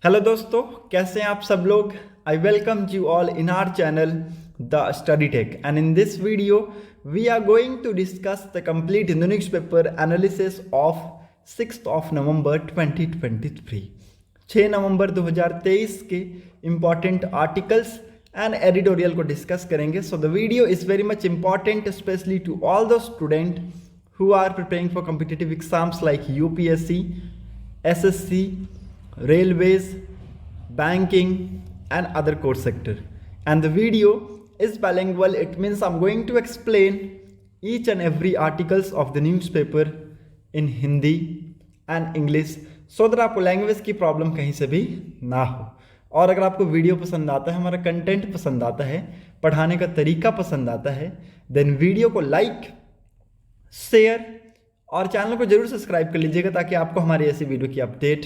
Hello दोस्तों, कैसे हैं आप सब लोग। I welcome you all in our channel the study tech and in this video we are going to discuss the complete newspaper analysis of 6 of November 2023। 6 नवंबर 2023 के important articles and editorial को discuss करेंगे। So the video is very much important specially to all the student who are preparing for competitive exams like UPSC, SSC, railways, banking and other core sector. And the video is bilingual. It means I'm going to explain each and every articles of the newspaper in Hindi and English so that आपको language की problem कहीं से भी ना हो। और अगर आपको वीडियो पसंद आता है, हमारा कंटेंट पसंद आता है, पढ़ाने का तरीका पसंद आता है, देन वीडियो को लाइक, शेयर और चैनल को जरूर सब्सक्राइब कर लीजिएगा ताकि आपको हमारी ऐसी वीडियो की अपडेट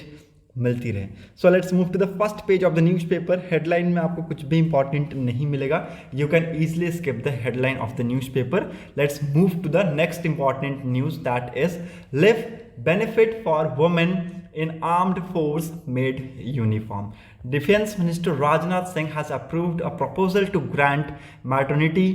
मिलती रहे। So let's move to the first page of the newspaper. Headline में आपको कुछ भी इंपॉर्टेंट नहीं मिलेगा, you can easily skip the headline of the newspaper. Let's move to the next important news, that is leave benefit for women in armed force made uniform. Defense Minister Rajnath Singh has approved a proposal to grant maternity,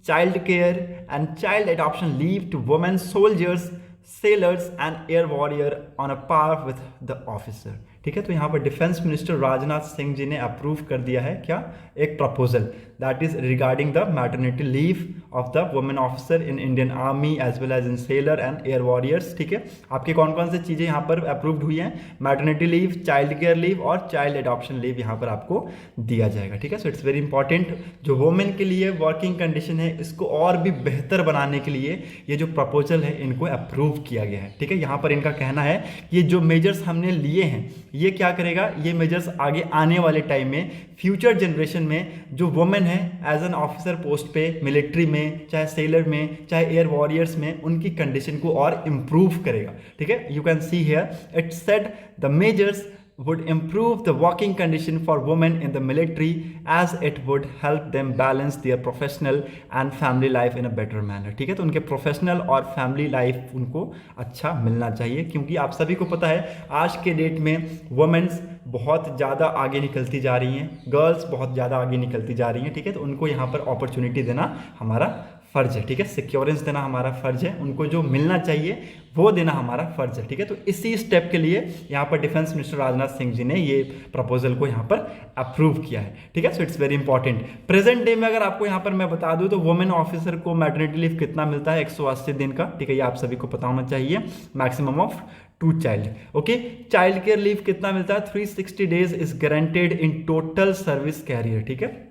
child care and child adoption leave to women soldiers, sailors and air warrior on a par with the officer. ठीक है, तो यहाँ पर defence minister Rajnath Singh ji ने approve कर दिया है क्या, एक proposal that is regarding the maternity leave of the women officer in Indian army as well as in sailor and air warriors. ठीक है, आपकी कौन कौन सी चीज़ें यहाँ पर अप्रूव्ड हुई हैं, maternity leave, child care leave और चाइल्ड एडॉप्शन लीव यहाँ पर आपको दिया जाएगा। ठीक है, सो इट्स वेरी इंपॉर्टेंट। जो वुमेन के लिए वर्किंग कंडीशन है इसको और भी बेहतर बनाने के लिए ये जो प्रपोजल है इनको अप्रूव किया गया है। ठीक है, यहाँ पर इनका कहना है कि ये जो मेजर्स हमने लिए हैं ये क्या करेगा, ये मेजर्स आगे आने वाले टाइम में फ्यूचर जनरेशन में जो वुमेन है एज एन ऑफिसर पोस्ट पे मिलिट्री में, चाहे सेलर में, चाहे एयर वॉरियर्स में, उनकी कंडीशन को और इम्प्रूव करेगा। ठीक है, you can see here it said the measures would improve the working condition for women in the military as it would help them balance their professional and family life in a better manner। ठीक है, तो उनके professional और family life उनको अच्छा मिलना चाहिए, क्योंकि आप सभी को पता है आज के डेट में वुमेन्स बहुत ज़्यादा आगे निकलती जा रही हैं, गर्ल्स बहुत ज़्यादा आगे निकलती जा रही हैं। ठीक है, तो उनको यहाँ पर अपॉर्चुनिटी देना हमारा फ़र्ज है। ठीक है, सिक्योरेंस देना हमारा फ़र्ज है, उनको जो मिलना चाहिए वो देना हमारा फ़र्ज है। ठीक है, तो इसी स्टेप के लिए यहाँ पर डिफेंस मिनिस्टर राजनाथ सिंह जी ने ये प्रपोजल को यहाँ पर अप्रूव किया है। ठीक है, so it's very important. Present day में अगर आपको यहाँ पर मैं बता दूँ तो वुमेन ऑफिसर को मैटरनिटी लीव कितना मिलता है, 180 दिन का। ठीक है, ये आप सभी को पता होना चाहिए, maximum of 2 child. Okay, child care leave कितना मिलता है, 360 days is guaranteed in total service career. ठीक है,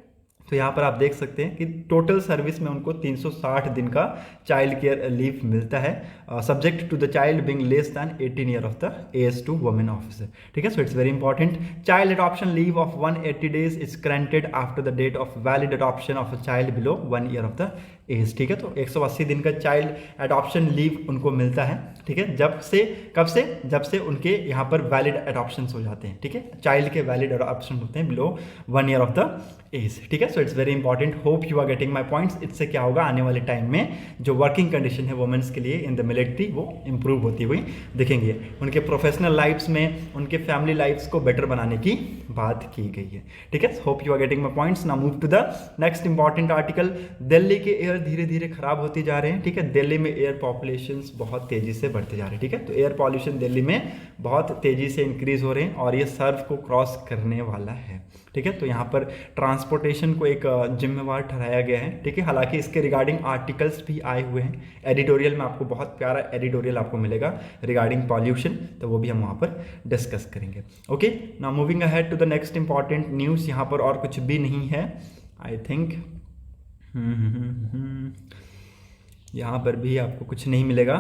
तो यहाँ पर आप देख सकते हैं कि टोटल सर्विस में उनको 360 दिन का चाइल्ड केयर लीव मिलता है, subject to the child being less than 18 year of the age to women officer. ठीक है, so it's very important. Child adoption leave of 180 days is granted after the date of valid adoption of a child below 1 year of the age. ठीक है, तो 180 दिन का child adoption leave उनको मिलता है। ठीक है, जब से कब से, जब से उनके यहाँ पर वैलिड एडॉप्शन हो जाते हैं। ठीक है, चाइल्ड के वैलिड एडॉप्शन होते हैं below 1 year of the age. ठीक है, so it's very important, hope you are getting my points. इससे क्या होगा, आने वाले टाइम में जो वर्किंग कंडीशन है वुमेन्स के लिए इन द मिलिट्री वो इंप्रूव होती हुई दिखेंगे, उनके प्रोफेशनल लाइफ्स में, उनके फैमिली लाइफ्स को बेटर बनाने की बात की गई है। ठीक है, hope you are getting my points. Now move to the next important article. Delhi के एयर धीरे धीरे खराब होते जा रहे हैं। ठीक है, दिल्ली में एयर पॉपुलेशन बहुत तेजी से बढ़ते जा रहे हैं। ठीक है, तो एयर पॉल्यूशन दिल्ली में बहुत तेजी से इंक्रीज हो रहे हैं और ये सर्व को क्रॉस करने वाला है। ठीक है, तो यहाँ पर ट्रांसपोर्टेशन को एक जिम्मेवार ठहराया गया है। ठीक है, हालांकि इसके रिगार्डिंग आर्टिकल्स भी आए हुए हैं, एडिटोरियल में आपको बहुत प्यारा एडिटोरियल आपको मिलेगा रिगार्डिंग पॉल्यूशन, तो वो भी हम वहाँ पर डिस्कस करेंगे। Okay, now moving ahead to the next important news. यहाँ पर और कुछ भी नहीं है आई थिंक, यहाँ पर भी आपको कुछ नहीं मिलेगा।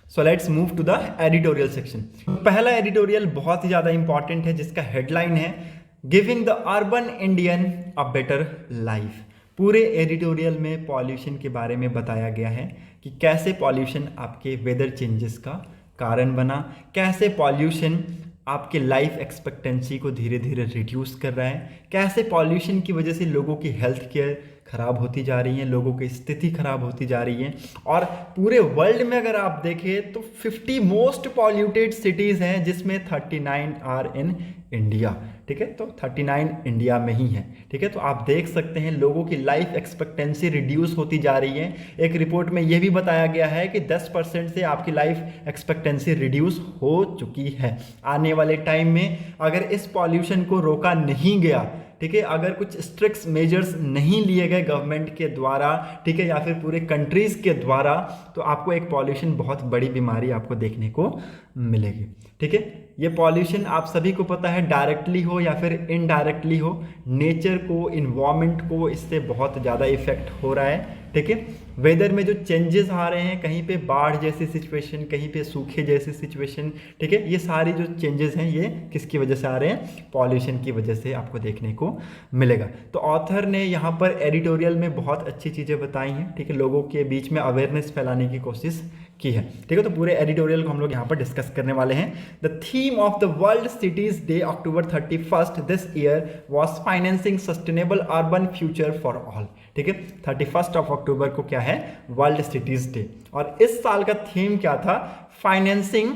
So let's move to the editorial section. पहला एडिटोरियल बहुत ही ज़्यादा इंपॉर्टेंट है, जिसका हेडलाइन है giving the urban Indian a better life. पूरे एडिटोरियल में पॉल्यूशन के बारे में बताया गया है कि कैसे पॉल्यूशन आपके वेदर चेंजेस का कारण बना, कैसे पॉल्यूशन आपके लाइफ एक्सपेक्टेंसी को धीरे धीरे रिड्यूस कर रहा है, कैसे पॉल्यूशन की वजह से लोगों की हेल्थ केयर ख़राब होती जा रही हैं, लोगों की स्थिति ख़राब होती जा रही है। और पूरे वर्ल्ड में अगर आप देखें तो 50 मोस्ट पॉल्यूटेड सिटीज़ हैं, जिसमें 39 आर इन इंडिया। ठीक है, तो 39 इंडिया में ही है। ठीक है, तो आप देख सकते हैं लोगों की लाइफ एक्सपेक्टेंसी रिड्यूस होती जा रही है। एक रिपोर्ट में यह भी बताया गया है कि 10% से आपकी लाइफ एक्सपेक्टेंसी रिड्यूस हो चुकी है। आने वाले टाइम में अगर इस पॉल्यूशन को रोका नहीं गया, ठीक है, अगर कुछ स्ट्रिक्ट मेजर्स नहीं लिए गए गवर्नमेंट के द्वारा, ठीक है, या फिर पूरे कंट्रीज के द्वारा, तो आपको एक पॉल्यूशन बहुत बड़ी बीमारी आपको देखने को मिलेगी। ठीक है, ये पॉल्यूशन आप सभी को पता है डायरेक्टली हो या फिर इनडायरेक्टली हो, नेचर को, इन्वायरमेंट को इससे बहुत ज़्यादा इफेक्ट हो रहा है। ठीक है, वेदर में जो चेंजेस आ रहे हैं, कहीं पे बाढ़ जैसी सिचुएशन, कहीं पे सूखे जैसी सिचुएशन, ठीक है, ये सारी जो चेंजेस हैं ये किसकी वजह से आ रहे हैं? पॉल्यूशन की वजह से आपको देखने को मिलेगा। तो ऑथर ने यहाँ पर एडिटोरियल में बहुत अच्छी चीज़ें बताई हैं। ठीक है, लोगों के बीच में अवेयरनेस फैलाने की कोशिश की है। ठीक है, तो पूरे एडिटोरियल को हम लोग यहाँ पर डिस्कस करने वाले हैं। The theme of the world cities day October 31 this year was financing sustainable urban future for all. ठीक है, 31 अक्टूबर को क्या है? World cities day. और इस साल का थीम क्या था? Financing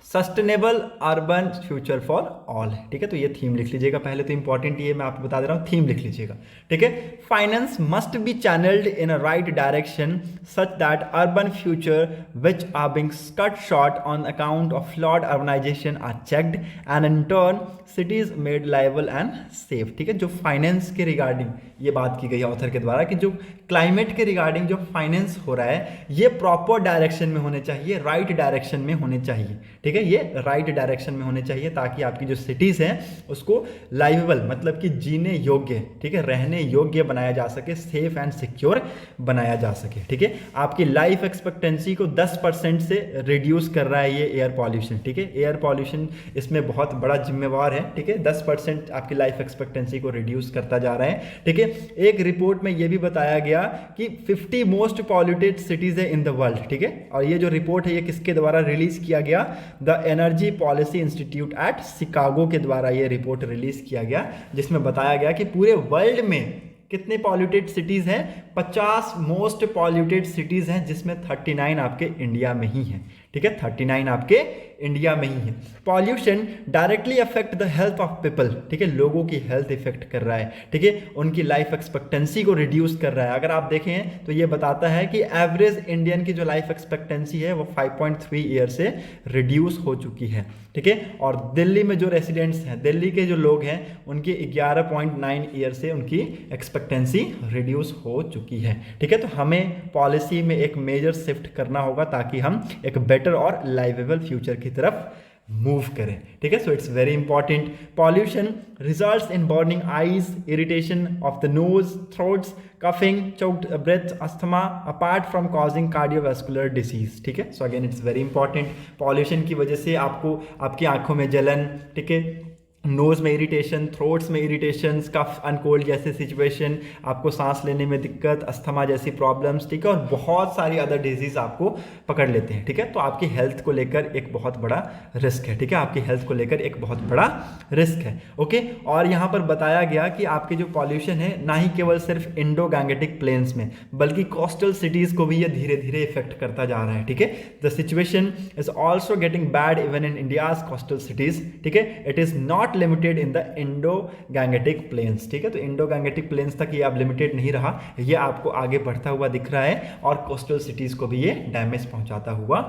sustainable urban future for all. ठीक है, तो ये थीम लिख लीजिएगा पहले, तो इंपॉर्टेंट ये मैं आपको बता दे रहा हूँ, थीम लिख लीजिएगा। ठीक है, finance must be channelled in a right direction such that urban future which are being cut short on account of flawed urbanisation are checked and in turn cities made liable and safe. ठीक है, जो finance के regarding ये बात की गई है author के द्वारा कि जो क्लाइमेट के रिगार्डिंग जो फाइनेंस हो रहा है ये प्रॉपर डायरेक्शन में होने चाहिए, राइट डायरेक्शन में होने चाहिए। ठीक है, ये राइट डायरेक्शन में होने चाहिए ताकि आपकी जो सिटीज़ हैं उसको लाइवेबल, मतलब कि जीने योग्य, ठीक है, रहने योग्य बनाया जा सके, सेफ एंड सिक्योर बनाया जा सके। ठीक है, आपकी लाइफ एक्सपेक्टेंसी को 10% से रिड्यूस कर रहा है ये एयर पॉल्यूशन। ठीक है, एयर पॉल्यूशन इसमें बहुत बड़ा जिम्मेवार है। ठीक है, 10% आपकी लाइफ एक्सपेक्टेंसी को रिड्यूस करता जा रहा है। ठीक है, एक रिपोर्ट में यह भी बताया गया कि 50 मोस्ट पॉल्यूटेड सिटीज है इन द वर्ल्ड। ठीक है, और ये जो रिपोर्ट है ये किसके द्वारा रिलीज किया गया? The energy policy institute eight Chicago के द्वारा ये रिपोर्ट रिलीज किया गया, जिसमें बताया गया कि पूरे वर्ल्ड में कितने पॉल्यूटेड सिटीज हैं? 50 मोस्ट पॉल्यूटेड सिटीज हैं, जिसमें 39 आपके इंडिया में ही हैं। ठीक है, 39 आपके इंडिया में ही है। Pollution directly affect the health of people. ठीक है, लोगों की हेल्थ इफेक्ट कर रहा है। ठीक है, उनकी लाइफ एक्सपेक्टेंसी को रिड्यूस कर रहा है। अगर आप देखें तो ये बताता है कि एवरेज इंडियन की जो लाइफ एक्सपेक्टेंसी है वो 5.3 ईयर से रिड्यूस हो चुकी है। ठीक है, और दिल्ली में जो रेसिडेंट्स हैं, दिल्ली के जो लोग हैं, उनकी 11.9 ईयर से उनकी एक्सपेक्टेंसी रिड्यूस हो चुकी है। ठीक है, तो हमें पॉलिसी में एक मेजर शिफ्ट करना होगा ताकि हम एक बेटर और लाइवेबल फ्यूचर की तरफ मूव करें। ठीक है, so it's very important. Pollution results in burning eyes, irritation of the nose, throats, coughing, choked breath, asthma, apart from causing cardiovascular disease. ठीक है, so again it's very important. Pollution की वजह से आपको आपकी आंखों में जलन, ठीक है, नोज़ में इरिटेशन, थ्रोट्स में इरिटेशन, कफ अनकोल्ड जैसे सिचुएशन, आपको सांस लेने में दिक्कत, अस्थमा जैसी प्रॉब्लम्स, ठीक है, और बहुत सारी अदर डिजीज आपको पकड़ लेते हैं। ठीक है, तो आपकी हेल्थ को लेकर एक बहुत बड़ा रिस्क है। ठीक है, आपकी हेल्थ को लेकर एक बहुत बड़ा रिस्क है। ओके, और यहाँ पर बताया गया कि आपके जो पॉल्यूशन है ना ही केवल सिर्फ इंडो गैंगेटिक प्लेन्स में बल्कि कोस्टल सिटीज़ को भी ये धीरे धीरे इफेक्ट करता जा रहा है। ठीक है, the situation is also getting bad even in India's coastal cities. ठीक है, it is not limited in the Indo Gangetic plains. ठीक है, तो इंडो गैंगेटिक प्लेन्स तक ये अब लिमिटेड नहीं रहा, ये आपको आगे बढ़ता हुआ दिख रहा है और कोस्टल सिटीज को भी ये डैमेज पहुंचाता हुआ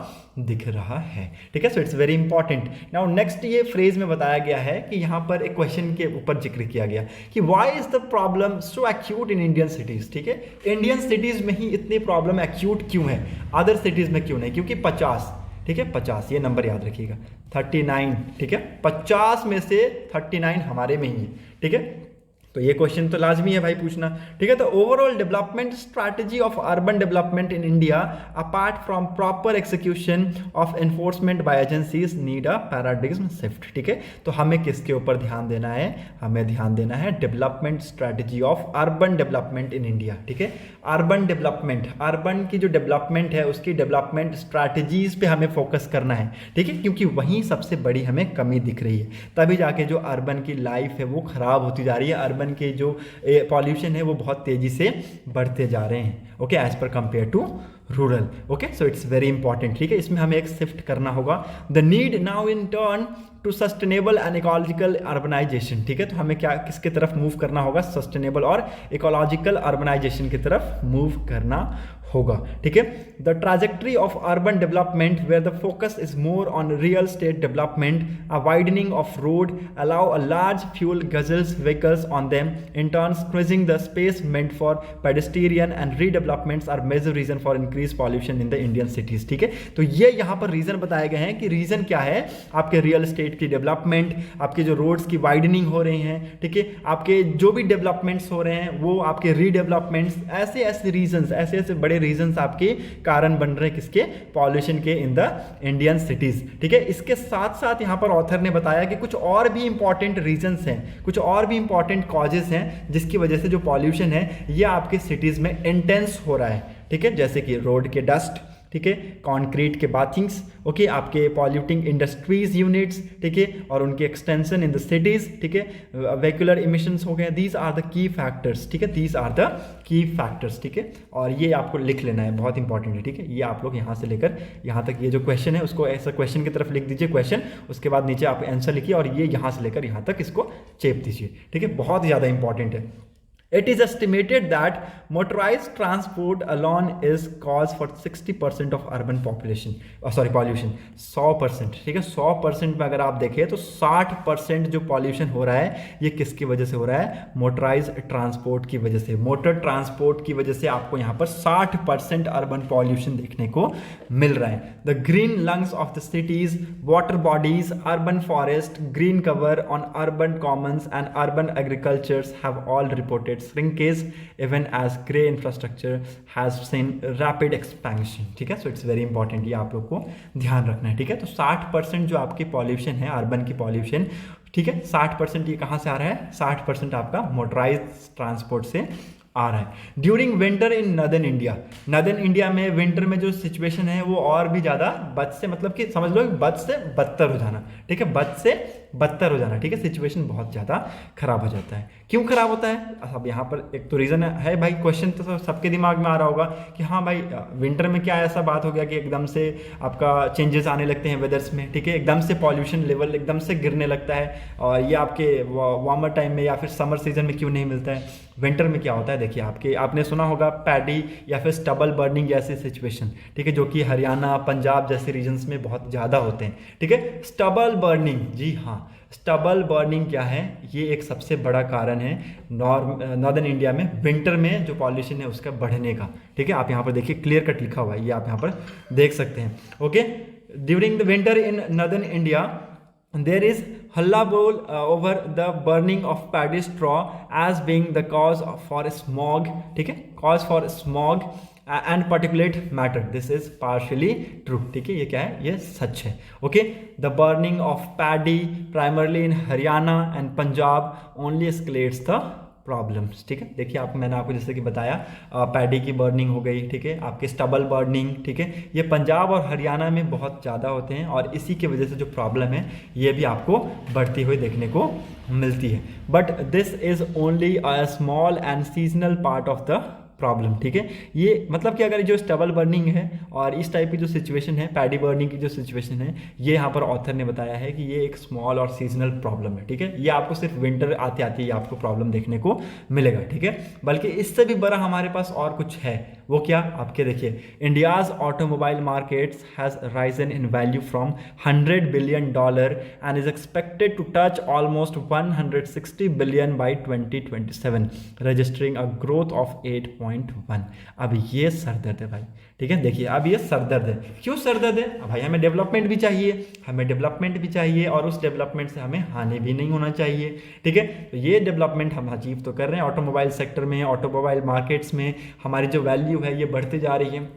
दिख रहा है। ठीक है, so it's very important. Now next ये फ्रेज में बताया गया है कि यहाँ पर एक क्वेश्चन के ऊपर जिक्र किया गया कि why is the problem so acute in Indian cities. ठीक है, इंडियन सिटीज में ही इतनी प्रॉब्लम एक्यूट क्यों है, अदर सिटीज में क्यों नहीं? क्योंकि 50, ठीक है, 50 ये नंबर याद रखिएगा, 39, ठीक है, 50 में से 39 हमारे में ही है। ठीक है, तो ये क्वेश्चन तो लाजमी है भाई पूछना। ठीक है, तो overall development strategy of urban development in India apart from proper execution of enforcement by agencies need a paradigm shift. ठीक है, तो हमें किसके ऊपर ध्यान देना है? हमें ध्यान देना है development strategy of urban development in India. ठीक है, अर्बन डेवलपमेंट, अर्बन की जो डेवलपमेंट है उसकी डेवलपमेंट स्ट्रैटेजीज पे हमें फोकस करना है। ठीक है, क्योंकि वहीं सबसे बड़ी हमें कमी दिख रही है, तभी जाके जो अर्बन की लाइफ है वो खराब होती जा रही है। अर्बन अर्बन के जो पॉल्यूशन है वो बहुत तेज़ी से बढ़ते जा रहे हैं, okay, as per compare to rural, okay, so it's very important, ठीक है। इसमें हमें एक शिफ्ट करना होगा, the need now in turn to sustainable and ecological urbanisation, ठीक है। तो हमें क्या किसके तरफ मूव करना होगा, सस्टेनेबल और इकोलॉजिकल अर्बनाइजेशन की तरफ मूव करना होगा, ठीक है। The trajectory of urban development where the focus is more on real estate development, a widening of road allow a large fuel guzzles vehicles on them, in turn squeezing the space meant for pedestrian and redevelopments are major reason for increase pollution in the Indian cities, ठीक है। तो ये यहाँ पर reason बताए गए हैं कि रीजन क्या है, आपके रियल स्टेट की डेवलपमेंट, आपके जो रोड्स की वाइडनिंग हो रही हैं, ठीक है, आपके जो भी डेवलपमेंट्स हो रहे हैं वो आपके रीडेवलपमेंट्स, ऐसे ऐसे रीजंस, ऐसे ऐसे बड़े रीजंस आपके कारण बन रहे हैं किसके, पॉल्यूशन के इन द इंडियन सिटीज, ठीक है। इसके साथ साथ यहाँ पर ऑथर ने बताया कि कुछ और भी इंपॉर्टेंट रीजंस हैं, कुछ और भी इंपॉर्टेंट कॉजेस हैं जिसकी वजह से जो पॉल्यूशन है ये आपके सिटीज में इंटेंस हो रहा है, ठीक है, जैसे कि रोड के डस्ट, ठीक है, कंक्रीट के बाथिंग्स, ओके, आपके पॉल्यूटिंग इंडस्ट्रीज यूनिट्स, ठीक है, और उनके एक्सटेंशन इन द सिटीज, ठीक है, व्हीकुलर इमिशंस हो गए, these are the key factors, ठीक है, these are the key factors, ठीक है। और ये आपको लिख लेना है, बहुत इंपॉर्टेंट है, ठीक है। ये आप लोग यहाँ से लेकर यहाँ तक ये जो क्वेश्चन है उसको ऐसा क्वेश्चन की तरफ लिख दीजिए क्वेश्चन, उसके बाद नीचे आप आंसर लिखिए और ये यहाँ से लेकर यहाँ तक इसको चेप दीजिए, ठीक है, बहुत ज़्यादा इंपॉर्टेंट है। It is estimated that motorized transport alone is cause for 60% of urban population, pollution, 100%, ठीक है, 100% में अगर आप देखें तो 60% जो पॉल्यूशन हो रहा है ये किसकी वजह से हो रहा है, मोटराइज ट्रांसपोर्ट की वजह से, मोटर ट्रांसपोर्ट की वजह से आपको यहाँ पर 60% अर्बन पॉल्यूशन देखने को मिल रहा है। The green lungs of the cities, water bodies, urban forest, green cover on urban Commons and urban agricultures have all reported shrinkage even as grey infrastructure has seen rapid expansion, ठीक है। So it's very important, ये आप लोग को ध्यान रखना है, ठीक है। तो 60% जो आपकी पॉल्यूशन है अर्बन की पॉल्यूशन, ठीक है, 60% ये कहाँ से आ रहा है, 60% आपका मोटराइज ट्रांसपोर्ट से आ रहा है। ड्यूरिंग विंटर इन नदर्न इंडिया, नदर्न इंडिया में विंटर में जो सिचुएशन है वो और भी ज़्यादा बद से, मतलब कि समझ लो बद से बदतर हो जाना, ठीक है, बद से बदतर हो जाना, ठीक है, सिचुएशन बहुत ज़्यादा खराब हो जाता है। क्यों खराब होता है, अब यहाँ पर एक तो रीज़न है भाई, क्वेश्चन तो सबके दिमाग में आ रहा होगा कि हाँ भाई विंटर में क्या ऐसा बात हो गया कि एकदम से आपका चेंजेस आने लगते हैं वेदर्स में, ठीक है, एकदम से पॉल्यूशन लेवल एकदम से गिरने लगता है, और ये आपके वार्मर टाइम में या फिर समर सीजन में क्यों नहीं मिलता है। विंटर में क्या होता है, देखिए आपने सुना होगा पैडी या फिर स्टबल बर्निंग जैसे सिचुएशन, ठीक है, जो कि हरियाणा पंजाब जैसे रीजन्स में बहुत ज़्यादा होते हैं, ठीक है। स्टबल बर्निंग, जी हाँ, स्टबल बर्निंग क्या है, ये एक सबसे बड़ा कारण है नॉर्दर्न इंडिया में विंटर में जो पॉल्यूशन है उसका बढ़ने का, ठीक है। आप यहाँ पर देखिए क्लियर कट लिखा हुआ है, ये आप यहाँ पर देख सकते हैं, okay. During the winter in northern India there is hullabaloo over the burning of paddy straw as being the cause for smog, ठीक है, cause for smog and particulate matter, this is partially true, ठीक है, ये क्या है, ये सच है, okay. the burning of paddy primarily in Haryana and Punjab only escalates the problems, ठीक है। देखिए मैंने आपको जैसे कि बताया पैडी की बर्निंग हो गई, ठीक है, आपके स्टबल बर्निंग, ठीक है, ये पंजाब और हरियाणा में बहुत ज़्यादा होते हैं और इसी की वजह से जो प्रॉब्लम है ये भी आपको बढ़ती हुई देखने को मिलती है। But this is only a small and seasonal part of the problem, ठीक है। ये मतलब कि अगर जो स्टबल बर्निंग है और इस टाइप की जो सिचुएशन है, पैडी बर्निंग की जो सिचुएशन है, ये यहाँ पर ऑथर ने बताया है कि ये एक स्मॉल और सीजनल प्रॉब्लम है, ठीक है। ये आपको सिर्फ विंटर आते आते ही आपको प्रॉब्लम देखने को मिलेगा, ठीक है। बल्कि इससे भी बड़ा हमारे पास और कुछ है, वो क्या, आपके देखिए, India's automobile markets has risen in value from $100 billion and is expected to touch almost 160 billion by 2027, registering a growth of 8.1। अब ये सरदर्द है भाई, ठीक है। देखिए अब ये सरदर्द है, क्यों सरदर्द है, भाई हमें डेवलपमेंट भी चाहिए, हमें डेवलपमेंट भी चाहिए और उस डेवलपमेंट से हमें हानि भी नहीं होना चाहिए, ठीक है। तो ये डेवलपमेंट हम अचीव तो कर रहे हैं ऑटोमोबाइल सेक्टर में, ऑटोमोबाइल मार्केट्स में हमारी जो वैल्यू है ये बढ़ती जा रही है।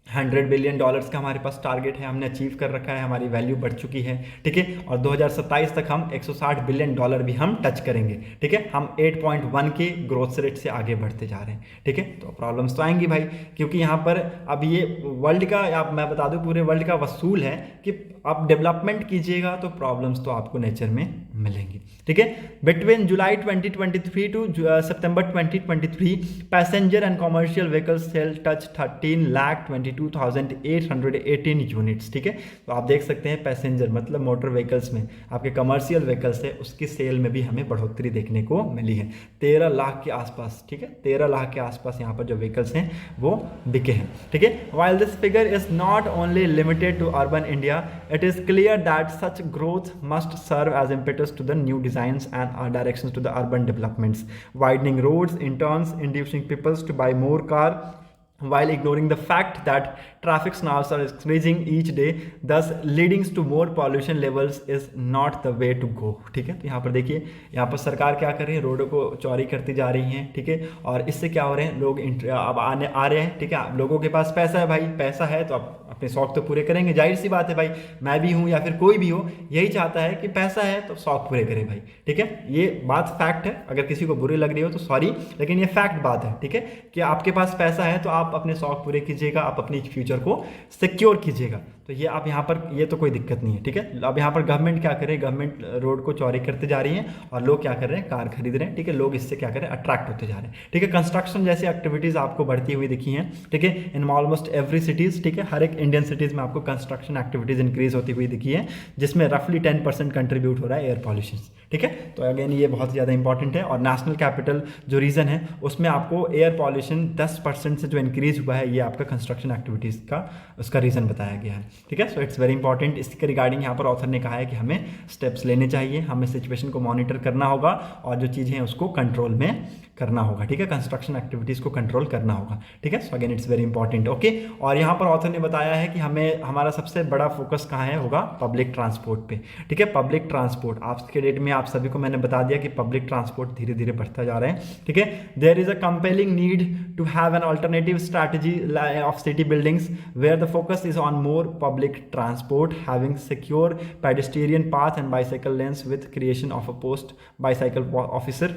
$100 billion का हमारे पास टारगेट है, हमने अचीव कर रखा है, हमारी वैल्यू बढ़ चुकी है, ठीक है। और 2027 तक हम $160 billion भी हम टच करेंगे, ठीक है। हम 8.1 के ग्रोथ रेट से आगे बढ़ते जा रहे हैं, ठीक है। तो प्रॉब्लम्स तो आएंगी भाई, क्योंकि यहाँ पर अब ये वर्ल्ड का, आप मैं बता दूँ पूरे वर्ल्ड का वसूल है कि आप डेवलपमेंट कीजिएगा तो प्रॉब्लम्स तो आपको नेचर में मिलेंगी, ठीक है। Between July 2023 to September 2023 passenger and commercial vehicles sale touch 13,22,818 units, ठीक है। तो आप देख सकते हैं पैसेंजर मतलब मोटर व्हीकल्स में आपके कमर्शियल व्हीकल्स है उसकी सेल में भी हमें बढ़ोतरी देखने को मिली है 13 लाख के आसपास, ठीक है। 13 लाख के आसपास यहाँ पर जो व्हीकल्स हैं वो बिके हैं, ठीक है। While this figure is not only limited to urban India, it is clear that such growth must serve as impetus to the new designs and directions to the urban developments, widening roads in turns inducing people to buy more car while ignoring the fact that traffic snarls are increasing each day, thus leading to more pollution levels is not the way to go, ठीक है। तो यहाँ पर देखिए, यहाँ पर सरकार क्या कर रही है, रोडों को चौड़ी करती जा रही है, ठीक है। और इससे क्या हो रहे हैं, लोग अब आ रहे हैं, ठीक है। लोगों के पास पैसा है भाई, पैसा है तो आप अपने शौक तो पूरे करेंगे, जाहिर सी बात है भाई, मैं भी हूँ या फिर कोई भी हो यही चाहता है कि पैसा है तो शौक पूरे करे भाई, ठीक है। ये बात फैक्ट है, अगर किसी को बुरी लग रही हो तो सॉरी, लेकिन ये फैक्ट बात है, ठीक है, कि आपके पास पैसा है तो आप अपने शौक पूरे कीजिएगा, आप अपनी फ्यूचर को सिक्योर कीजिएगा। तो ये आप यहाँ पर, ये तो कोई दिक्कत नहीं है, ठीक है। अब यहाँ पर गवर्नमेंट क्या करे, गवर्नमेंट रोड को चौड़ी करते जा रही है और लोग क्या कर रहे हैं, कार खरीद रहे हैं, ठीक है। लोग इससे क्या करें, अट्रैक्ट होते जा रहे हैं, ठीक है। कंस्ट्रक्शन जैसी एक्टिविटीज आपको बढ़ती हुई दिखी हैं, ठीक है, इन ऑलमोस्ट एवरी सिटीज, ठीक है। हर एक इंडियन सिटीज में आपको कंस्ट्रक्शन एक्टिविटीज इंक्रीज होती हुई दिखी है, जिसमें रफली 10% कंट्रीब्यूट हो रहा है एयर पॉल्यूशन, ठीक है। तो अगेन ये बहुत ज़्यादा इंपॉर्टेंट है। और नेशनल कैपिटल जो रीजन है उसमें आपको एयर पॉल्यूशन 10% से जो इंक्रीज हुआ है, ये आपका कंस्ट्रक्शन एक्टिविटीज़ का उसका रीज़न बताया गया है, ठीक है। So it's very important. इसके रिगार्डिंग यहाँ पर ऑथर ने कहा है कि हमें स्टेप्स लेने चाहिए, हमें सिचुएशन को मॉनिटर करना होगा और जो चीज़ें हैं उसको कंट्रोल में करना होगा, ठीक है। कंस्ट्रक्शन एक्टिविटीज़ को कंट्रोल करना होगा, ठीक है। So again it's very important, okay. और यहाँ पर ऑथर ने बताया है कि हमें हमारा सबसे बड़ा फोकस कहाँ है, होगा पब्लिक ट्रांसपोर्ट पे, ठीक है। पब्लिक ट्रांसपोर्ट आज के डेट में आप सभी को मैंने बता दिया कि पब्लिक ट्रांसपोर्ट धीरे धीरे बढ़ता जा रहा है, ठीक है। There is a compelling need to have an alternative strategy of city buildings where the focus is on more public transport having secure pedestrian path and bicycle lanes with creation of a post bicycle officer,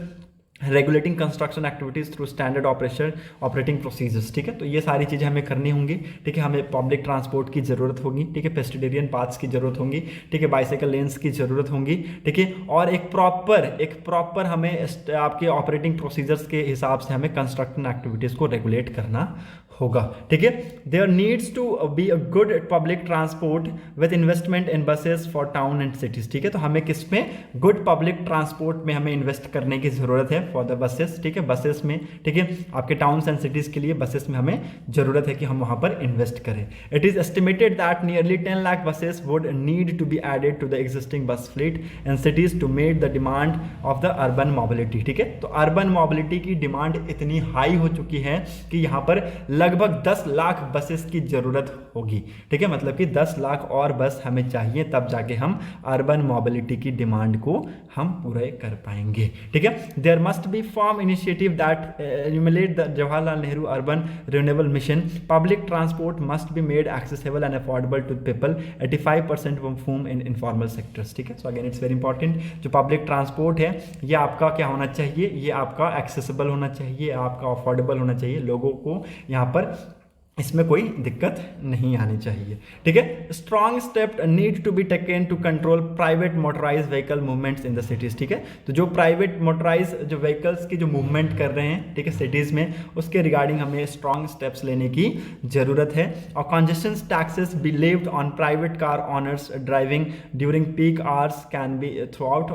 regulating construction activities through standard operating procedures, ठीक है। तो ये सारी चीज़ें हमें करनी होंगी, ठीक है। हमें पब्लिक ट्रांसपोर्ट की ज़रूरत होगी, ठीक है। पेस्टिडेरियन पाथ्स की ज़रूरत होंगी, ठीक है। बाइसाइकिल लेन्स की ज़रूरत होंगी, ठीक है। और एक प्रॉपर हमें आपके ऑपरेटिंग प्रोसीजर्स के हिसाब से हमें कंस्ट्रक्शन एक्टिविटीज़ को रेगुलेट करना होगा, ठीक है। There needs to be a good public transport with investment in buses for town and cities, ठीक है। तो हमें किस में, गुड पब्लिक ट्रांसपोर्ट में हमें इन्वेस्ट करने की ज़रूरत है फॉर द बसेस, ठीक है। बसेस में, ठीक है, आपके टाउन्स एंड सिटीज के लिए बसेस में हमें जरूरत है कि हम वहां पर इन्वेस्ट करें। It is estimated that nearly 10 lakh buses would need to be added to the existing bus fleet in cities to meet the demand of the urban mobility, ठीक है। तो अर्बन मोबिलिटी की डिमांड इतनी हाई हो चुकी है कि यहाँ पर लगभग 10 लाख बसेस की जरूरत होगी, ठीक है। मतलब कि 10 लाख और बस हमें चाहिए, तब जाके हम अर्बन मोबिलिटी की डिमांड को हम पूरे कर पाएंगे, ठीक है। There must be firm initiative that emulate the Jawaharlal Nehru Urban Renewal Mission. Public transport must be made accessible and affordable to people, 85% of whom in informal sectors, ठीक है। So again it's very important, जो public transport है ये आपका क्या होना चाहिए, ये आपका accessible होना चाहिए, आपका affordable होना चाहिए, लोगों को यहाँ पर इसमें कोई दिक्कत नहीं आनी चाहिए, ठीक है। Strong step need to be taken to control private motorise vehicle movements in the cities, ठीक है। तो जो प्राइवेट मोटराइज जो व्हीकल्स की जो मूवमेंट कर रहे हैं, ठीक है, सिटीज में, उसके रिगार्डिंग हमें स्ट्रॉन्ग स्टेप्स लेने की जरूरत है। और congestion taxes be levied on private car owners driving during peak hours can be thought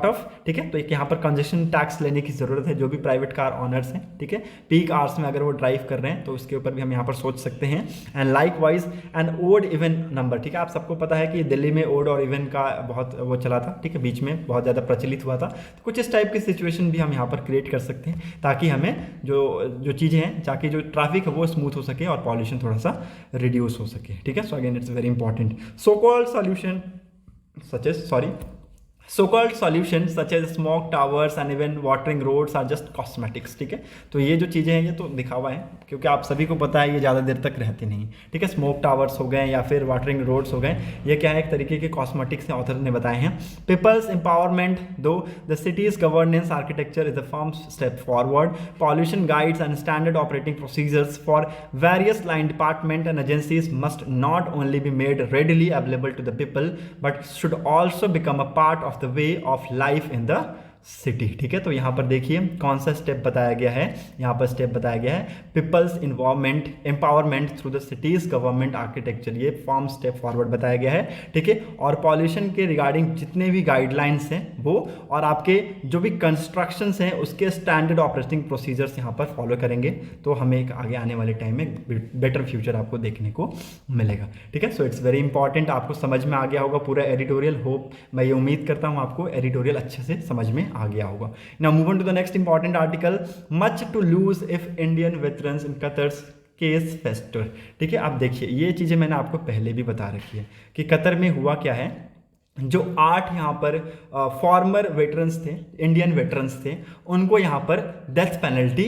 of, ठीक है। तो यहाँ पर कंजेशन टैक्स लेने की जरूरत है, जो भी प्राइवेट कार ऑनर्स हैं, ठीक है, पीक आवर्स में अगर वो ड्राइव कर रहे हैं तो उसके ऊपर भी हम यहाँ पर सोच सकते हैं। And likewise an odd even number, ठीक है। आप सबको पता है कि दिल्ली में ओड और इवन का बहुत वो चला था, ठीक है, बीच में बहुत ज़्यादा प्रचलित हुआ था। तो कुछ इस टाइप की सिचुएशन भी हम यहाँ पर क्रिएट कर सकते हैं, ताकि हमें जो चीज़ें हैं, ताकि जो ट्रैफिक है वो स्मूथ हो सके और पॉल्यूशन थोड़ा सा रिड्यूस हो सके, ठीक है। So again it's very important. So called solution such as so-called solutions such as smoke towers and even watering roads are just cosmetics, ठीक है। तो ये जो चीज़ें हैं ये तो दिखावा है, क्योंकि आप सभी को पता है ये ज़्यादा देर तक रहती नहीं, ठीक है। स्मोक टावर्स हो गए या फिर वाटरिंग रोड्स हो गए, ये क्या है, एक तरीके के कॉस्मेटिक्स हैं, ऑथर ने बताए हैं। पीपल्स एम्पावरमेंट, दो the cities governance architecture is the firm step forward, pollution guides and standard operating procedures for various line department and agencies must not only be made readily available to the people but should also become a part of the way of life in the city, ठीक है। तो यहाँ पर देखिए कौन सा step बताया गया है, यहाँ पर स्टेप बताया गया है people's involvement empowerment through the cities government architecture, ये फॉर्म स्टेप फॉरवर्ड बताया गया है, ठीक है। और पॉल्यूशन के रिगार्डिंग जितने भी गाइडलाइंस हैं वो, और आपके जो भी कंस्ट्रक्शंस हैं उसके स्टैंडर्ड ऑपरेटिंग प्रोसीजर्स यहाँ पर फॉलो करेंगे, तो हमें एक आगे आने वाले टाइम में बेटर फ्यूचर आपको देखने को मिलेगा, ठीक है। सो इट्स वेरी इंपॉर्टेंट, आपको समझ में आ गया होगा पूरा एडिटोरियल, होप मैं ये उम्मीद करता हूँ आपको एडिटोरियल अच्छे से समझ में आ गया होगा। Now move on to the next important article, much to lose if Indian veterans in Qatar's case fester, ठीक है। आप देखिए ये चीज़ें मैंने आपको पहले भी बता रखी है कि कतर में हुआ क्या है, जो 8 यहाँ पर फॉर्मर वेटरन्स थे, इंडियन वेटरन्स थे, उनको यहाँ पर डेथ पेनल्टी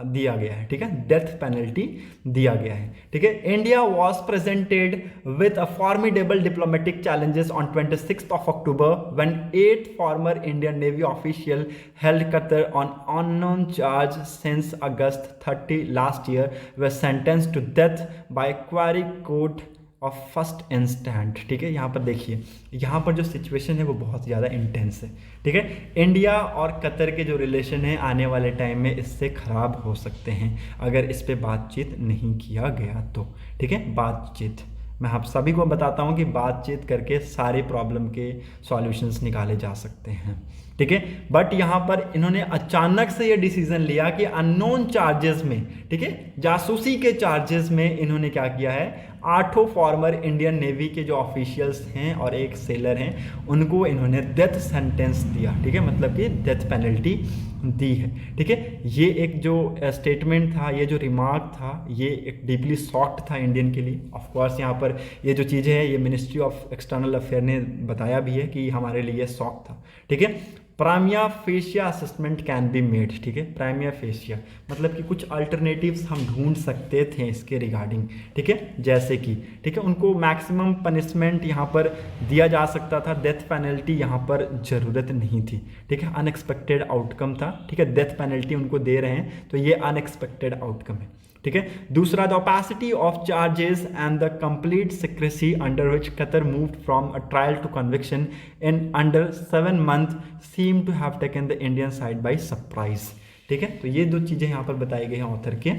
दिया गया है, ठीक है, डेथ पेनल्टी दिया गया है, ठीक है। India was presented with a formidable diplomatic challenges on 26th of October when 8 former Indian Navy official held Qatar on unknown charge since August 30 last year were sentenced to death by Quarry Court of first instant, ठीक है। यहाँ पर देखिए यहाँ पर जो situation है वो बहुत ज़्यादा इंटेंस है, ठीक है। इंडिया और कतर के जो रिलेशन है आने वाले टाइम में इससे ख़राब हो सकते हैं अगर इस पर बातचीत नहीं किया गया तो, ठीक है। बातचीत, मैं आप सभी को बताता हूँ कि बातचीत करके सारे प्रॉब्लम के सॉल्यूशंस निकाले जा सकते हैं, ठीक है। बट यहाँ पर इन्होंने अचानक से ये डिसीजन लिया कि अननोन चार्जेस में, ठीक है, जासूसी के चार्जेस में इन्होंने क्या किया है, 8 फॉर्मर इंडियन नेवी के जो ऑफिशियल्स हैं और एक सेलर हैं उनको इन्होंने डेथ सेंटेंस दिया, ठीक है, मतलब कि डेथ पेनल्टी दी है, ठीक है। ये एक जो स्टेटमेंट था, ये जो रिमार्क था, ये एक डीपली शॉक्ड था इंडियन के लिए। ऑफ कोर्स यहाँ पर ये जो चीज़ें हैं ये मिनिस्ट्री ऑफ एक्सटर्नल अफेयर ने बताया भी है कि हमारे लिए शॉक था, ठीक है। Prima facie assessment can be made, ठीक है। प्राइमिया फेशिया मतलब कि कुछ अल्टरनेटिव्स हम ढूंढ सकते थे इसके रिगार्डिंग, ठीक है, जैसे कि, ठीक है, उनको मैक्सिमम पनिशमेंट यहाँ पर दिया जा सकता था, डेथ पेनल्टी यहाँ पर ज़रूरत नहीं थी, ठीक है। अनएक्सपेक्टेड आउटकम था, ठीक है, डेथ पेनल्टी उनको दे रहे हैं तो ये अनएक्सपेक्टेड आउटकम है, ठीक है। दूसरा, the opacity of charges and the complete secrecy under which Qatar moved from a trial to conviction in under 7 months seem to have taken the Indian side by surprise, ठीक है। तो ये 2 चीज़ें यहाँ पर बताई गई हैं ऑथर के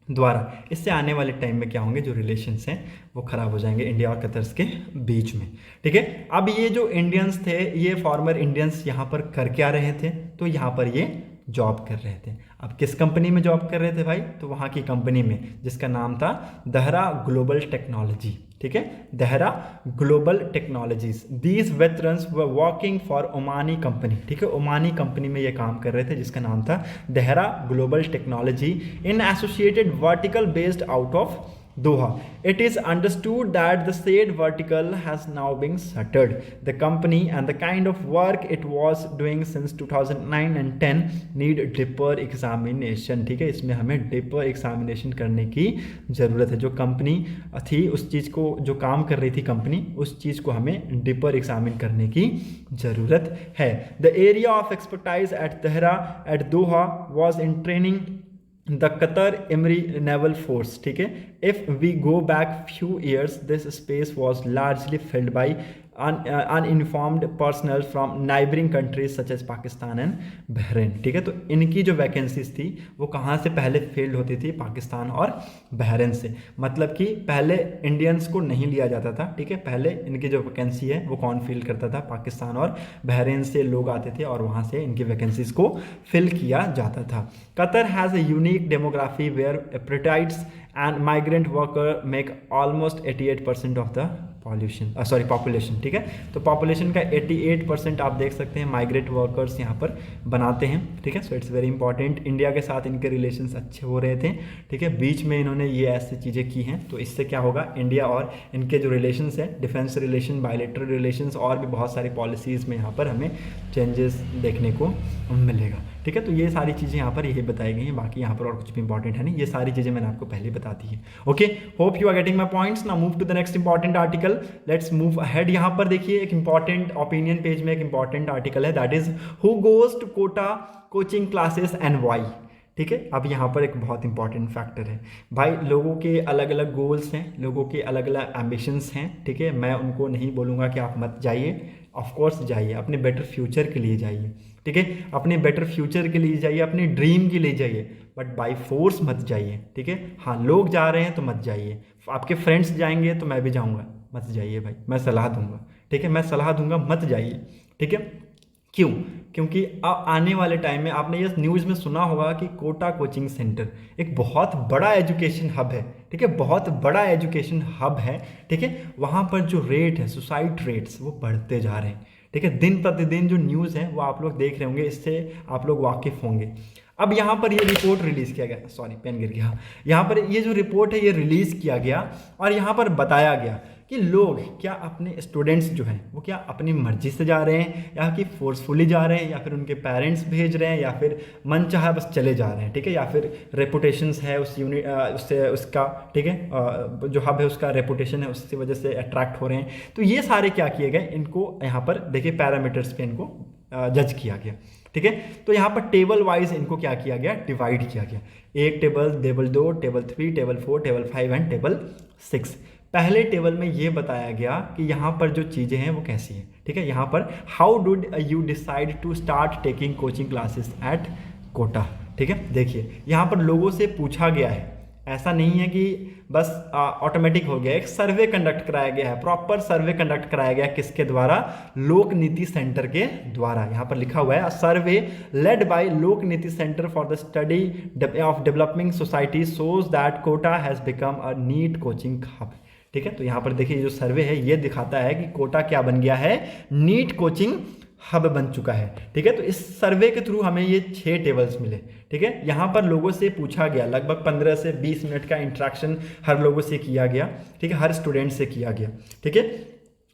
द्वारा। इससे आने वाले टाइम में क्या होंगे, जो रिलेशंस हैं वो ख़राब हो जाएंगे इंडिया और कतर के बीच में, ठीक है। अब ये जो इंडियंस थे, ये फॉर्मर इंडियंस यहाँ पर कर क्या रहे थे, तो यहाँ पर ये जॉब कर रहे थे। अब किस कंपनी में जॉब कर रहे थे भाई, तो वहाँ की कंपनी में जिसका नाम था दहरा ग्लोबल टेक्नोलॉजी, ठीक है, Dahra global technologies. These veterans were working for Omani company, ठीक है, ओमानी कंपनी में ये काम कर रहे थे जिसका नाम था Dahra global technology in associated vertical based out of Doha. It is understood that the said vertical has now been shuttered. The company and the kind of work it was doing since 2009 and 10 need deeper examination, ठीक है। इसमें हमें deeper examination करने की ज़रूरत है। जो company थी उस चीज़ को, जो काम कर रही थी कंपनी, उस चीज़ को हमें deeper examine करने की ज़रूरत है। The area of expertise at Tehra at Doha was in training the Qatar Emiri Naval Force, ठीक है। If we go back few years, this space was largely filled by uninformed personnel from neighboring countries such as Pakistan and Bahrain, ठीक है। तो इनकी जो vacancies थी वो कहाँ से पहले फील्ड होती थी, पाकिस्तान और बहरीन से। मतलब कि पहले इंडियंस को नहीं लिया जाता था, ठीक है, पहले इनकी जो वैकेंसी है वो कौन फिल करता था, पाकिस्तान और बहरीन से लोग आते थे और वहाँ से इनकी वैकेंसीज को फिल किया जाता था। Qatar has a unique demography where expatriates and migrant worker make almost 88% of the population, ठीक है। तो पॉपुलेशन का 88% आप देख सकते हैं माइग्रेट वर्कर्स यहाँ पर बनाते हैं, ठीक है। So it's very important. India के साथ इनके रिलेशंस अच्छे हो रहे थे, ठीक है। बीच में इन्होंने ये ऐसी चीज़ें की हैं, तो इससे क्या होगा, इंडिया और इनके जो रिलेशंस हैं, डिफेंस रिलेशन, बायलैटरल रिलेशंस और भी बहुत सारी पॉलिसीज़ में यहाँ पर हमें चेंजेस देखने को मिलेगा, ठीक है। तो ये सारी चीज़ें यहाँ पर यही बताई गई हैं, बाकी यहाँ पर और कुछ भी इंपॉर्टेंट है नहीं, ये सारी चीज़ें मैंने आपको पहले बता दी है। Okay, hope you are getting my points. Now move to the next important article, let's move ahead. यहाँ पर देखिए एक इंपॉर्टेंट ओपिनियन पेज में एक इंपॉर्टेंट आर्टिकल है, that is who goes to Kota coaching classes and why, ठीक है। अब यहाँ पर एक बहुत इंपॉर्टेंट फैक्टर है भाई, लोगों के अलग अलग गोल्स हैं, लोगों के अलग अलग एम्बिशंस हैं, ठीक है। मैं उनको नहीं बोलूँगा कि आप मत जाइए, ऑफकोर्स जाइए, अपने बेटर फ्यूचर के लिए जाइए, ठीक है। अपने बेटर फ्यूचर के लिए जाइए, अपने ड्रीम के लिए जाइए, बट बाय फोर्स मत जाइए, ठीक है। हाँ, लोग जा रहे हैं तो मत जाइए, आपके फ्रेंड्स जाएंगे तो मैं भी जाऊँगा, मत जाइए भाई, मैं सलाह दूंगा, ठीक है। मैं सलाह दूंगा, मत जाइए, ठीक है। क्यों? क्योंकि अब आने वाले टाइम में आपने ये न्यूज़ में सुना होगा कि कोटा कोचिंग सेंटर एक बहुत बड़ा एजुकेशन हब है, ठीक है, बहुत बड़ा एजुकेशन हब है, ठीक है। वहाँ पर जो रेट है, सुसाइड रेट्स, वो बढ़ते जा रहे हैं, ठीक है। दिन प्रतिदिन जो न्यूज़ है वो आप लोग देख रहे होंगे, इससे आप लोग वाकिफ़ होंगे। अब यहाँ पर ये रिपोर्ट रिलीज़ किया गया, सॉरी पेन गिर गया, यहाँ पर ये जो रिपोर्ट है ये रिलीज़ किया गया और यहाँ पर बताया गया कि लोग क्या अपने स्टूडेंट्स जो हैं वो क्या अपनी मर्जी से जा रहे हैं या कि फोर्सफुली जा रहे हैं, या फिर उनके पेरेंट्स भेज रहे हैं, या फिर मन चाहा बस चले जा रहे हैं, ठीक है। या फिर रेपुटेशंस है उस यूनिट उससे उसका, ठीक है, जो हब है उसका रेपुटेशन है, उसकी वजह से अट्रैक्ट हो रहे हैं। तो ये सारे क्या किए गए, इनको यहाँ पर देखिए पैरामीटर्स पे इनको जज किया गया, ठीक है। तो यहाँ पर टेबल वाइज इनको क्या किया गया, डिवाइड किया गया। एक table, table 2, table 3, table 4, table 5 and table 6। पहले टेबल में ये बताया गया कि यहाँ पर जो चीज़ें हैं वो कैसी हैं, ठीक है। यहाँ पर how do you decide to start taking coaching classes at Kota, ठीक है। देखिए यहाँ पर लोगों से पूछा गया है, ऐसा नहीं है कि बस ऑटोमेटिक हो गया, एक सर्वे कंडक्ट कराया गया है, प्रॉपर सर्वे कंडक्ट कराया गया, किसके द्वारा, लोक नीति सेंटर के द्वारा। यहाँ पर लिखा हुआ है सर्वे lead by Lok Niti centre for the study of developing society shows that Kota has become a NEET coaching hub, ठीक है। तो यहाँ पर देखिए जो सर्वे है ये दिखाता है कि कोटा क्या बन गया है, नीट कोचिंग हब बन चुका है, ठीक है। तो इस सर्वे के थ्रू हमें ये 6 टेबल्स मिले, ठीक है। यहाँ पर लोगों से पूछा गया, लगभग 15 से 20 मिनट का इंटरेक्शन हर लोगों से किया गया, ठीक है, हर स्टूडेंट से किया गया, ठीक है।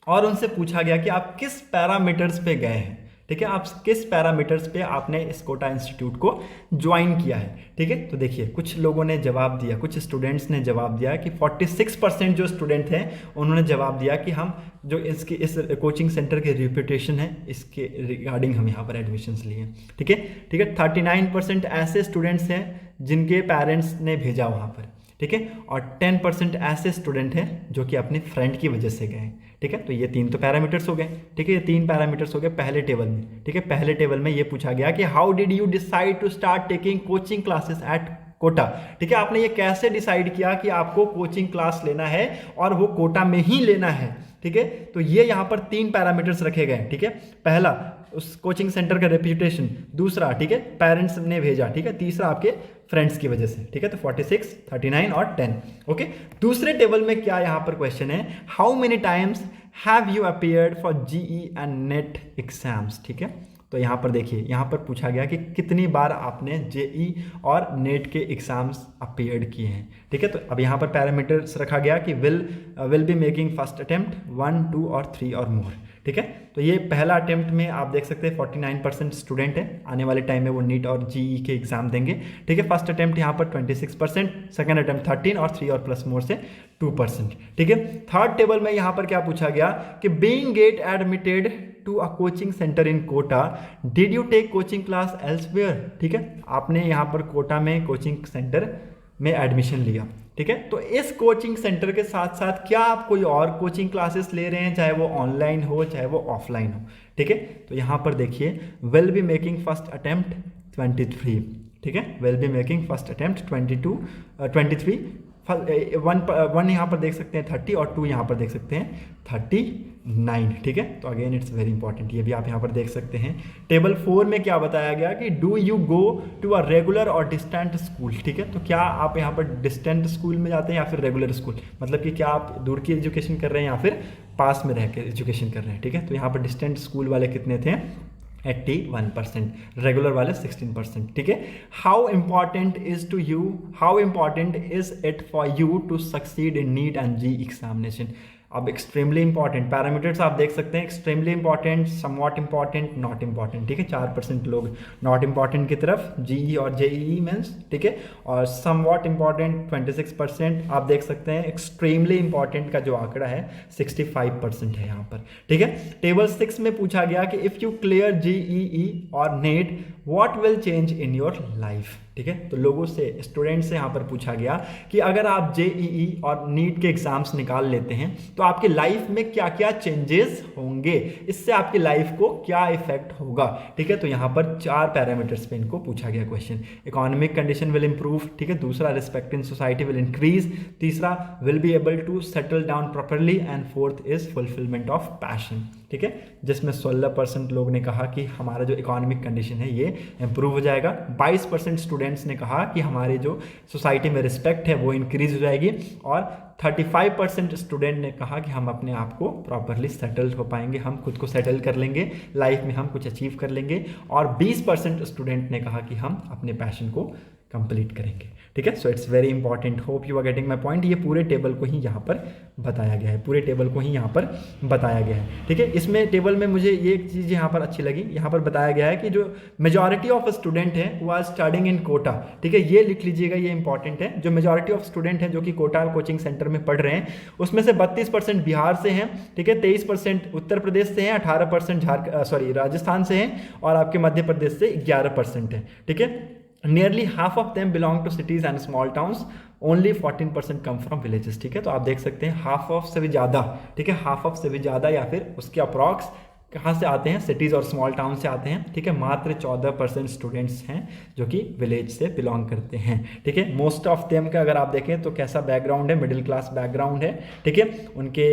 और उनसे पूछा गया कि आप किस पैरामीटर्स पे गए हैं, ठीक है, आप किस पैरामीटर्स पे आपने इस कोटा इंस्टीट्यूट को ज्वाइन किया है, ठीक है। तो देखिए कुछ लोगों ने जवाब दिया, कुछ स्टूडेंट्स ने जवाब दिया कि 46% जो स्टूडेंट हैं उन्होंने जवाब दिया कि हम जो इसके इस कोचिंग सेंटर के रेपुटेशन है इसके रिगार्डिंग हम यहाँ पर एडमिशन्स लिए, ठीक है, ठीक है। 39% ऐसे स्टूडेंट्स हैं जिनके पेरेंट्स ने भेजा वहाँ पर, ठीक है, और 10% ऐसे स्टूडेंट हैं जो कि अपने फ्रेंड की वजह से गए, ठीक है। तो ये 3 तो पैरामीटर्स हो गए, ठीक है, ये 3 पैरामीटर्स हो गए पहले टेबल में, ठीक है। पहले टेबल में ये पूछा गया कि how did you decide to start taking coaching classes at Kota, ठीक है। आपने ये कैसे डिसाइड किया कि आपको कोचिंग क्लास लेना है और वो कोटा में ही लेना है, ठीक है। तो ये यहाँ पर 3 पैरामीटर्स रखे गए, ठीक है। पहला उस कोचिंग सेंटर का रेप्यूटेशन, दूसरा, ठीक है, पेरेंट्स ने भेजा, ठीक है, तीसरा आपके फ्रेंड्स की वजह से, ठीक है। तो 46, 39 और 10, ओके। दूसरे टेबल में क्या यहाँ पर क्वेश्चन है, how many times have you appeared for GE and net exams, ठीक है। तो यहाँ पर देखिए, यहाँ पर पूछा गया कि कितनी बार आपने जेई और नेट के एग्जाम्स अपीयर्ड किए हैं, ठीक है। तो अब यहाँ पर पैरामीटर्स रखा गया कि will be making first attempt 1, 2 और 3 और मोर, ठीक है। तो ये पहला अटेम्प्ट में आप देख सकते हैं 49% स्टूडेंट है, आने वाले टाइम में वो नीट और जीई के एग्जाम देंगे, ठीक है। फर्स्ट अटेम्प्ट यहाँ पर 26%, सेकंड अटेम्प्ट 13 और 3 और प्लस मोर से 2%, ठीक है। थर्ड टेबल में यहाँ पर क्या पूछा गया कि being get admitted to a coaching centre in Kota did you take coaching class elsewhere, ठीक है। आपने यहाँ पर कोटा में कोचिंग सेंटर में एडमिशन लिया, ठीक है। तो इस कोचिंग सेंटर के साथ साथ क्या आप कोई और कोचिंग क्लासेस ले रहे हैं, चाहे वो ऑनलाइन हो चाहे वो ऑफलाइन हो, ठीक है। तो यहाँ पर देखिए will be making first attempt 23, ठीक है, will be making first attempt 23 one यहाँ पर देख सकते हैं 30 और 2 यहाँ पर देख सकते हैं 39, ठीक है। तो अगेन इट्स वेरी इंपॉर्टेंट, ये भी आप यहाँ पर देख सकते हैं। टेबल 4 में क्या बताया गया कि do you go to a regular और डिस्टेंट स्कूल, ठीक है। तो क्या आप यहाँ पर डिस्टेंट स्कूल में जाते हैं या फिर रेगुलर स्कूल, मतलब कि क्या आप दूर की एजुकेशन कर रहे हैं या फिर पास में रह के एजुकेशन कर रहे हैं, ठीक है। तो यहाँ पर डिस्टेंट स्कूल वाले कितने थे, 81%, रेगुलर वाले 16%, ठीक है। How important is it for you to succeed in NEET and JEE examination. अब एक्सट्रीमली इंपॉर्टेंट पैरामीटर्स आप देख सकते हैं, extremely important, somewhat important, not important, ठीक है। 4% लोग नॉट इंपॉर्टेंट की तरफ, जीई और जेईई मेंस, ठीक है। और समवॉट इंपॉर्टेंट 26% आप देख सकते हैं। एक्सट्रीमली इंपॉर्टेंट का जो आंकड़ा है 65% है यहाँ पर, ठीक है। टेबल 6 में पूछा गया कि इफ यू क्लियर जेईई और net what will change in your life, ठीक है। तो लोगों से, स्टूडेंट से यहाँ पर पूछा गया कि अगर आप जेईई और नीट के एग्जाम्स निकाल लेते हैं तो आपकी लाइफ में क्या क्या चेंजेस होंगे, इससे आपकी लाइफ को क्या इफेक्ट होगा, ठीक है। तो यहाँ पर 4 पैरामीटर्स पे इनको पूछा गया question. Economic condition will improve, ठीक है। दूसरा, respect in society will increase. तीसरा, will be able to settle down properly. And fourth is fulfillment of passion, ठीक है। जिसमें 16% लोग ने कहा कि हमारा जो इकोनॉमिक कंडीशन है ये इंप्रूव हो जाएगा। 22% स्टूडेंट्स ने कहा कि हमारी जो सोसाइटी में रिस्पेक्ट है वो इंक्रीज हो जाएगी। और 35% स्टूडेंट ने कहा कि हम अपने आप को प्रॉपरली सेटल हो पाएंगे, हम खुद को सेटल कर लेंगे, लाइफ में हम कुछ अचीव कर लेंगे। और 20% स्टूडेंट ने कहा कि हम अपने पैशन को कंप्लीट करेंगे, ठीक है। So it's very important, hope you are getting my point. ये पूरे टेबल को ही यहाँ पर बताया गया है, पूरे टेबल को ही यहाँ पर बताया गया है, ठीक है। इसमें टेबल में मुझे ये एक चीज़ यहाँ पर अच्छी लगी, यहाँ पर बताया गया है कि जो मेजॉरिटी ऑफ स्टूडेंट हैं वो आर स्टडिंग इन कोटा, ठीक है। ये लिख लीजिएगा, ये इंपॉर्टेंट है। जो मेजॉरिटी ऑफ स्टूडेंट हैं जो कि कोटा कोचिंग सेंटर में पढ़ रहे हैं उसमें से 32% बिहार से हैं, ठीक है। 23% उत्तर प्रदेश से हैं, 18% राजस्थान से हैं और आपके मध्य प्रदेश से 11% है, ठीक है। Nearly half of them belong to cities and small towns. Only 14% come from villages, ठीक है। तो आप देख सकते हैं हाफ ऑफ से भी ज़्यादा, ठीक है, हाफ ऑफ से भी ज़्यादा या फिर उसके अप्रॉक्स कहाँ से आते हैं, सिटीज़ और स्मॉल टाउन से आते हैं, ठीक है। मात्र 14% स्टूडेंट्स हैं जो कि विलेज से बिलोंग करते हैं, ठीक है। मोस्ट ऑफ देम का अगर आप देखें तो कैसा बैकग्राउंड है, मिडिल क्लास बैकग्राउंड है, ठीक है। उनके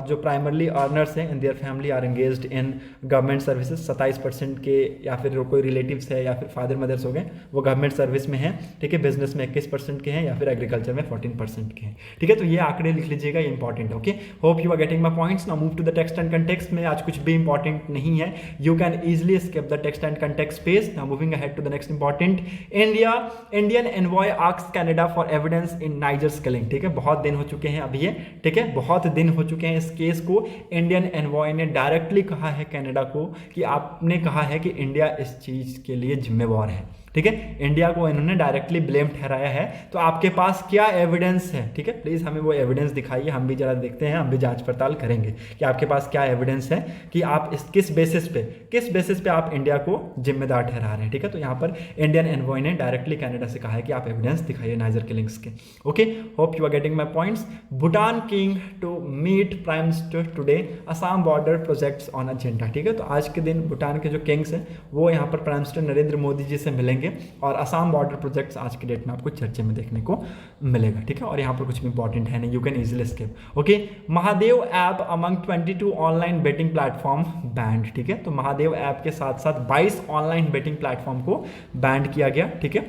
जो प्राइमरली अर्नर्स हैं in their family are engaged in government services. 27% के या फिर कोई रिलेटिव्स है या फिर फादर मदर्स हो गए वो गवर्नमेंट सर्विस में हैं, ठीक है। बिजनेस में 21% के हैं या फिर एग्रीकल्चर में 14% के हैं, ठीक है। तो ये आंकड़े लिख लीजिएगा, ये इंपॉर्टेंट है, okay. Hope you are getting my points. Now move to the text and context में आज कुछ भी इंपॉर्टेंट नहीं है, you can easily skip the text and context page. Now moving ahead to the next important, Indian envoy asks Canada for evidence in Niger's killing, ठीक है। बहुत दिन हो चुके हैं अभी ये, ठीक है, बहुत दिन हो चुके हैं इस केस को। इंडियन एनवॉय ने डायरेक्टली कहा है कनाडा को कि आपने कहा है कि इंडिया इस चीज के लिए जिम्मेवार है, ठीक है। इंडिया को इन्होंने डायरेक्टली ब्लेम ठहराया है। तो आपके पास क्या एविडेंस है, ठीक है, प्लीज हमें वो एविडेंस दिखाइए, हम भी जरा देखते हैं, हम भी जांच पड़ताल करेंगे कि आपके पास क्या एविडेंस है कि आप इस किस बेसिस पे आप इंडिया को जिम्मेदार ठहरा रहे हैं, ठीक है। तो यहाँ पर इंडियन एनवॉय ने डायरेक्टली कनाडा से कहा है कि आप एविडेंस दिखाइए नाइजर किलिंग्स के, okay. Hope you are getting my points. Bhutan king to meet prime minister today, Assam border projects on agenda, ठीक है। तो आज के दिन भूटान के जो किंग्स हैं वो यहाँ पर प्राइम मिनिस्टर नरेंद्र मोदी जी से मिलेंगे और असम बॉर्डर प्रोजेक्ट्स आज की डेट में आपको चर्चे में देखने को मिलेगा, ठीक है। और यहाँ पर कुछ भी इंपॉर्टेंट है नहीं, you can easily skip, okay. Mahadev app among 22 online betting platform banned, ठीक है। तो महादेव ऐप के साथ साथ 22 ऑनलाइन बेटिंग प्लेटफॉर्म को बैंड किया गया, ठीक है।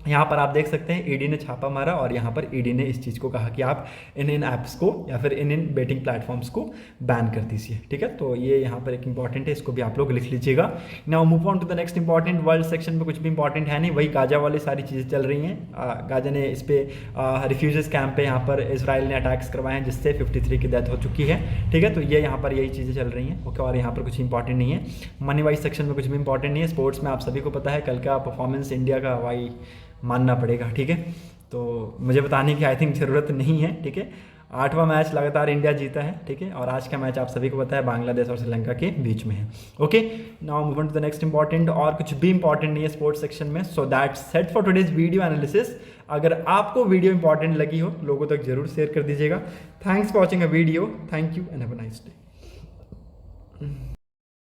यहाँ पर आप देख सकते हैं ईडी ने छापा मारा और यहाँ पर ईडी ने इस चीज़ को कहा कि आप इन ऐप्स को या फिर इन बेटिंग प्लेटफॉर्म्स को बैन कर दीजिए, ठीक है। तो ये यहाँ पर एक इंपॉर्टेंट है, इसको भी आप लोग लिख लीजिएगा। Now move on to the next important. World section में कुछ भी इंपॉर्टेंट है नहीं, वही गाजा वाली सारी चीज़ें चल रही हैं। गाजा ने इस पर रिफ्यूजेस कैंप पे यहाँ पर इसराइल ने अटैक्स करवाए हैं जिससे 53 की डेथ हो चुकी है, ठीक है। तो ये यहाँ पर यही चीज़ें चल रही हैं, ओके। और यहाँ पर कुछ इंपॉर्टेंट नहीं है। मनी वाइज सेक्शन में कुछ भी इंपॉर्टेंट नहीं है। स्पोर्ट्स में आप सभी को पता है कल का परफॉर्मेंस इंडिया का भाई मानना पड़ेगा, ठीक है। तो मुझे बताने की आई थिंक ज़रूरत नहीं है, ठीक है। 8वां मैच लगातार इंडिया जीता है, ठीक है। और आज का मैच आप सभी को पता है बांग्लादेश और श्रीलंका के बीच में है, okay. Now move on to the next important. और कुछ भी इंपॉर्टेंट नहीं है स्पोर्ट्स सेक्शन में। So that's set for today's video analysis. अगर आपको वीडियो इंपॉर्टेंट लगी हो लोगों तक जरूर शेयर कर दीजिएगा। Thanks for watching a video, thank you and have a nice day.